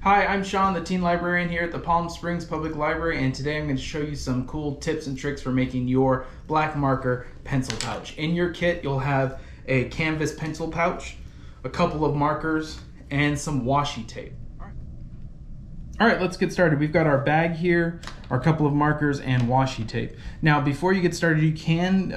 Hi, I'm Sean, the teen librarian here at the Palm Springs Public Library, and today I'm going to show you some cool tips and tricks for making your black marker pencil pouch. In your kit, you'll have a canvas pencil pouch, a couple of markers, and some washi tape. All right, let's get started. We've got our bag here, our couple of markers, and washi tape. Now, before you get started, you can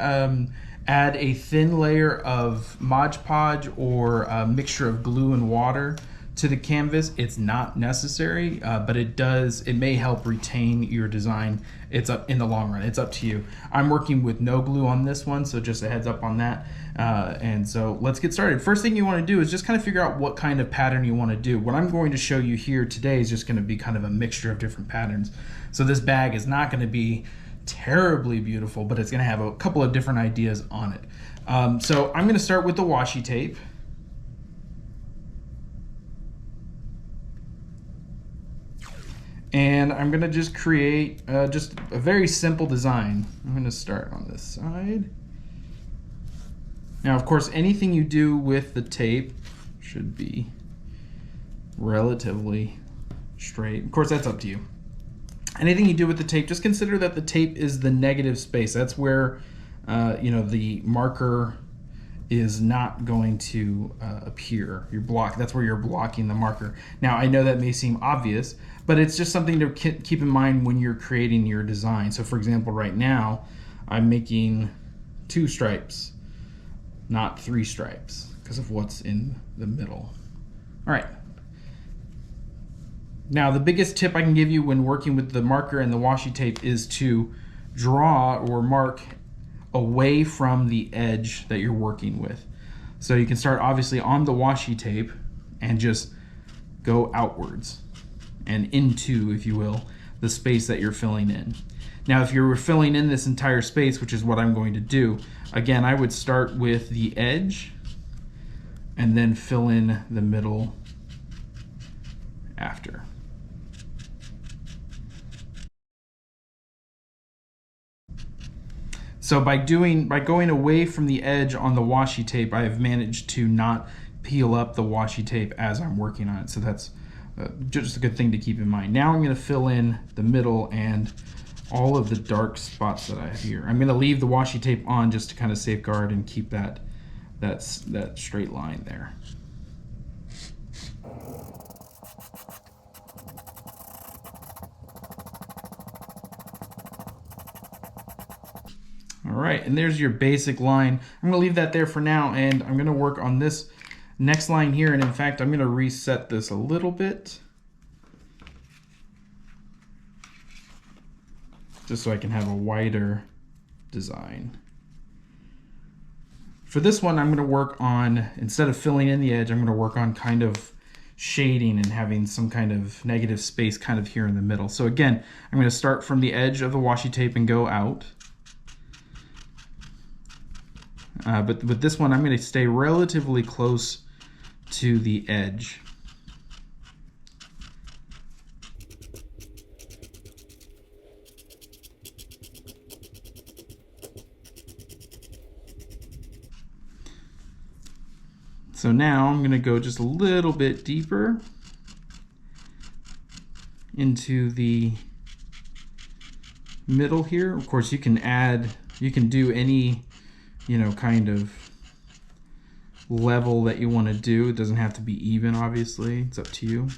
add a thin layer of Mod Podge or a mixture of glue and water to the canvas. It's not necessary, but it may help retain your design. It's up in the long run. It's up to you. I'm working with no glue on this one, so just a heads up on that. And so let's get started. First thing you want to do is just kind of figure out what kind of pattern you want to do. What I'm going to show you here today is just going to be kind of a mixture of different patterns. So this bag is not going to be terribly beautiful, but it's going to have a couple of different ideas on it. So I'm going to start with the washi tape. And I'm gonna just create just a very simple design. I'm gonna start on this side. Now, of course, anything you do with the tape should be relatively straight. Of course, that's up to you. Anything you do with the tape, just consider that the tape is the negative space. That's where the marker is not going to appear. That's where you're blocking the marker. Now, I know that may seem obvious, but it's just something to keep in mind when you're creating your design. So for example, right now, I'm making 2 stripes, not 3 stripes, because of what's in the middle. All right. Now, the biggest tip I can give you when working with the marker and the washi tape is to draw or mark away from the edge that you're working with. So you can start obviously on the washi tape and just go outwards and into, if you will, the space that you're filling in. Now, if you're filling in this entire space, which is what I'm going to do, again, I would start with the edge and then fill in the middle after. So by going away from the edge on the washi tape, I have managed to not peel up the washi tape as I'm working on it. So that's just a good thing to keep in mind. Now I'm going to fill in the middle and all of the dark spots that I have here. I'm going to leave the washi tape on just to kind of safeguard and keep that straight line there. All right, and there's your basic line. I'm gonna leave that there for now, and I'm gonna work on this next line here, and in fact, I'm gonna reset this a little bit, just so I can have a wider design. For this one, I'm gonna work on, instead of filling in the edge, I'm gonna work on kind of shading and having some kind of negative space kind of here in the middle. So again, I'm gonna start from the edge of the washi tape and go out. But with this one, I'm going to stay relatively close to the edge. So now I'm going to go just a little bit deeper into the middle here. Of course, you can do any kind of level that you want to do. It doesn't have to be even, obviously. It's up to you.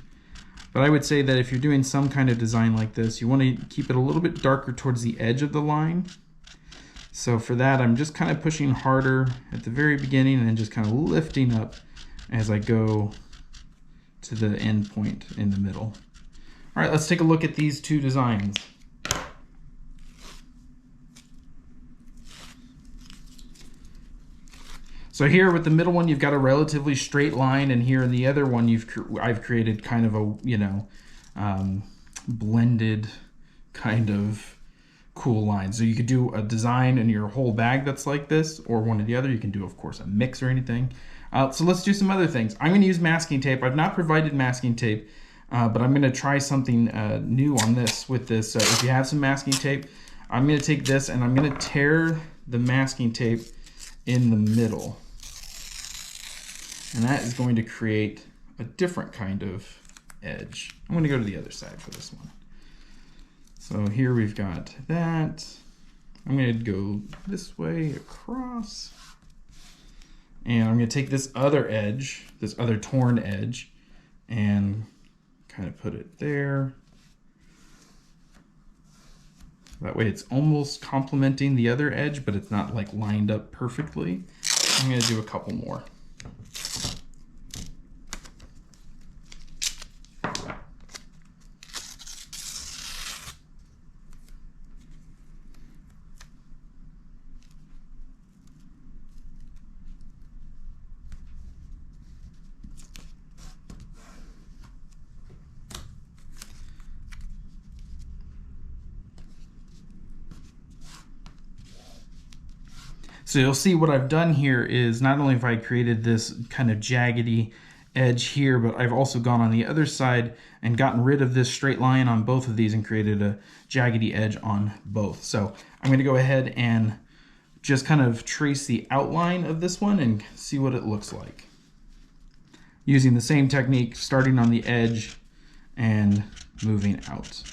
But I would say that if you're doing some kind of design like this, you want to keep it a little bit darker towards the edge of the line. So for that, I'm just kind of pushing harder at the very beginning and then just kind of lifting up as I go to the end point in the middle. All right, let's take a look at these 2 designs. So here with the middle one, you've got a relatively straight line, and here in the other one, I've created kind of a blended kind of cool line. So you could do a design in your whole bag that's like this, or one or the other. You can do, of course, a mix or anything. So let's do some other things. I'm going to use masking tape. I've not provided masking tape, but I'm going to try something new on this with this. So if you have some masking tape, I'm going to take this and I'm going to tear the masking tape in the middle. And that is going to create a different kind of edge. I'm going to go to the other side for this one. So here we've got that. I'm going to go this way across. And I'm going to take this other edge, this other torn edge, and kind of put it there. That way it's almost complementing the other edge, but it's not like lined up perfectly. I'm going to do a couple more. So you'll see what I've done here is not only have I created this kind of jaggedy edge here, but I've also gone on the other side and gotten rid of this straight line on both of these and created a jaggedy edge on both. So I'm going to go ahead and just kind of trace the outline of this one and see what it looks like. Using the same technique, starting on the edge and moving out.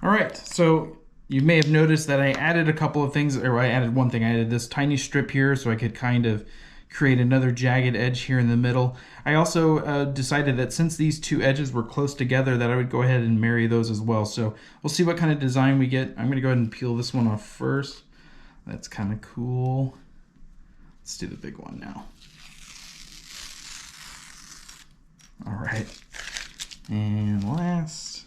All right, so you may have noticed that I added a couple of things, or I added one thing. I added this tiny strip here so I could kind of create another jagged edge here in the middle. I also decided that since these two edges were close together that I would go ahead and marry those as well. So we'll see what kind of design we get. I'm gonna go ahead and peel this one off first. That's kind of cool. Let's do the big one now. All right, and last.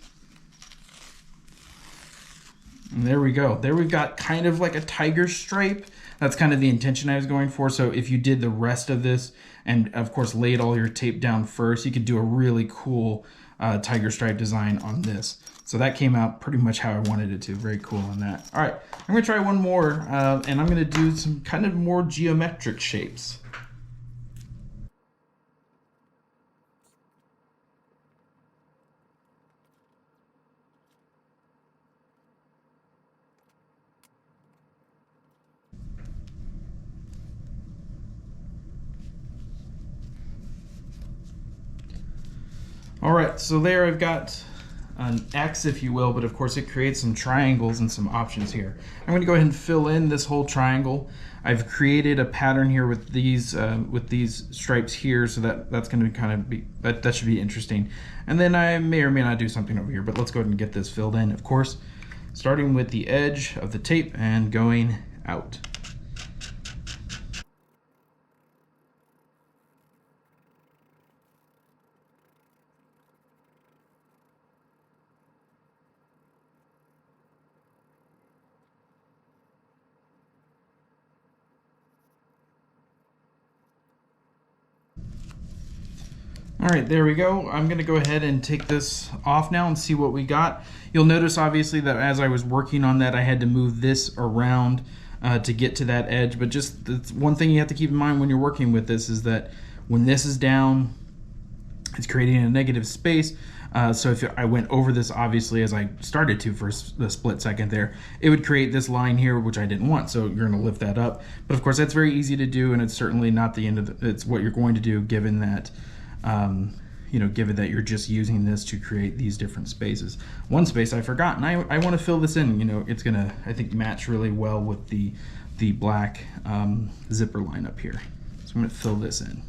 And there we go. There we've got kind of like a tiger stripe. That's kind of the intention I was going for. So if you did the rest of this and of course laid all your tape down first, you could do a really cool tiger stripe design on this. So that came out pretty much how I wanted it to. Very cool on that. All right, I'm gonna try one more and I'm gonna do some kind of more geometric shapes. All right, so there I've got an X, if you will, but of course it creates some triangles and some options here. I'm going to go ahead and fill in this whole triangle. I've created a pattern here with these stripes here, so that's going to kind of be that should be interesting. And then I may or may not do something over here, but let's go ahead and get this filled in. Of course, starting with the edge of the tape and going out. All right, there we go. I'm gonna go ahead and take this off now and see what we got. You'll notice obviously that as I was working on that, I had to move this around to get to that edge, but just one thing you have to keep in mind when you're working with this is that when this is down, it's creating a negative space. So if I went over this, obviously, as I started to for the split second there, it would create this line here, which I didn't want. So you're gonna lift that up. But of course, that's very easy to do, and it's certainly not the end of it's what you're going to do given that given that you're just using this to create these different spaces. One space I forgot, and I want to fill this in. It's gonna, I think, match really well with the black zipper line up here. So I'm gonna fill this in.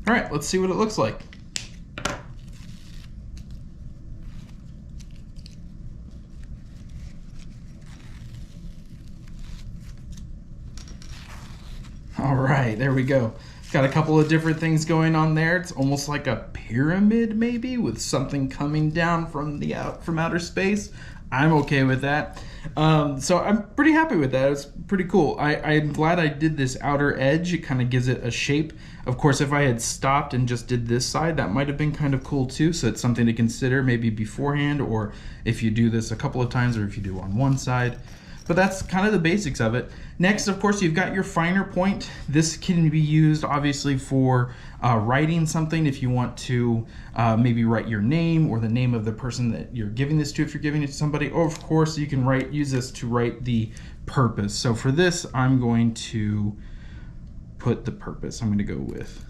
All right, let's see what it looks like. All right, there we go. Got a couple of different things going on there. It's almost like a pyramid maybe with something coming down from outer space. I'm okay with that. So I'm pretty happy with that. It's pretty cool. I'm glad I did this outer edge. It kind of gives it a shape. Of course, if I had stopped and just did this side, that might have been kind of cool too. So it's something to consider maybe beforehand, or if you do this a couple of times, or if you do on one side. But that's kind of the basics of it. Next, of course, you've got your finer point. This can be used obviously for writing something if you want to maybe write your name or the name of the person that you're giving this to if you're giving it to somebody. Or of course, you can use this to write the purpose. So for this, I'm going to put the purpose. I'm going to go with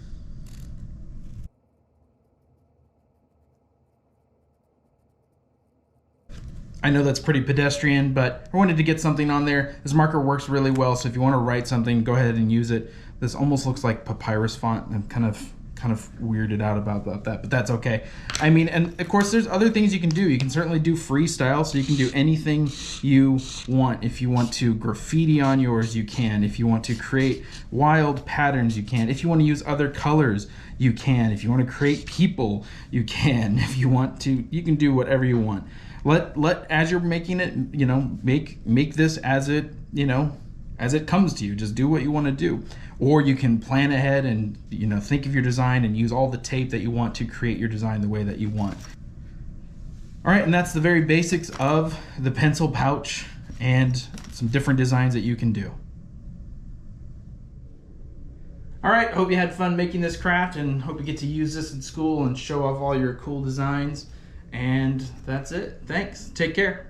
I know that's pretty pedestrian, but I wanted to get something on there. This marker works really well, so if you want to write something, go ahead and use it. This almost looks like papyrus font. I'm kind of weirded out about that, but that's okay. I mean, and of course there's other things you can do. You can certainly do freestyle, so you can do anything you want. If you want to graffiti on yours, you can. If you want to create wild patterns, you can. If you want to use other colors, you can. If you want to create people, you can. If you want to, you can do whatever you want. As you're making it, make this as it, as it comes to you. Just do what you want to do. Or you can plan ahead and, think of your design and use all the tape that you want to create your design the way that you want. All right, and that's the very basics of the pencil pouch and some different designs that you can do. All right, hope you had fun making this craft and hope you get to use this in school and show off all your cool designs. And that's it. Thanks. Take care.